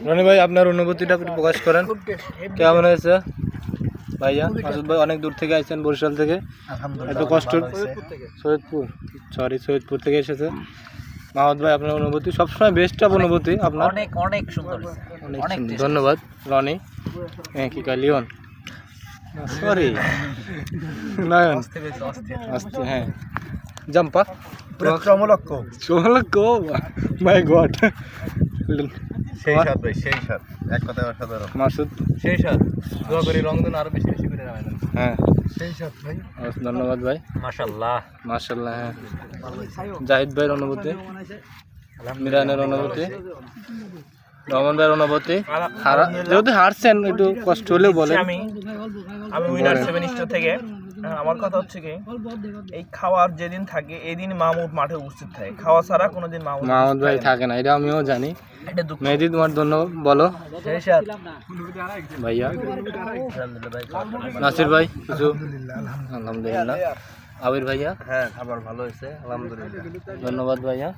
রনি ভাই আপনার অনুভূতিটা একটু প্রকাশ করেন, কেমন হয়েছে? ভাইয়া মাসুদ ভাই অনেক দূর থেকে আসছেন, বরিশাল থেকে, এত কষ্ট। সৈয়দপুর থেকে এসেছে। মাহমুদ ভাই আপনার অনুভূতি? সবসময় বেস্ট অফ অনুভূতি আপনার। অনেক অনেক সুন্দর, অনেক সুন্দর। ধন্যবাদ রনি। হ্যাঁ কি লিওন, সরি নয়ন, আস্তে হ্যাঁ জাম্পা চমলক্ষ মাই গড। সেই সাথ ভাই, সেই সাথ, এক কথায় অসাধারণ। মাসুদ সেই সাথ, দোয়া করি রংধন আরো বেশি বেশি করে নামাই দেন। হ্যাঁ সেই সাথ ভাই, ধন্যবাদ ভাই। মাশাআল্লাহ মাশাআল্লাহ। হ্যাঁ জাহিদ ভাইয়ের অনুভূতি, মিরানের অনুভূতি, রহমান ভাইয়ের অনুভূতি। যেহেতু হারছেন একটু কষ্ট হলেও বলে। আমি উইনার 7 স্টার থেকে আমার কথা হচ্ছে কি, এই খাওয়ার যেদিন থাকে এদিন মাহমুদ মাঠে উপস্থিত থাকে, খাওয়া ছাড়া কোনোদিন মাহমুদ ভাই থাকে না, এটা আমিও জানি। মেহেদি তোমার ধন্যবাদ বলো ভাইয়া। নাসির ভাই কিছু? আলহামদুলিল্লাহ। আবির ভাইয়া? হ্যাঁ খাবার ভালো হয়েছে আলহামদুলিল্লাহ। ধন্যবাদ ভাইয়া।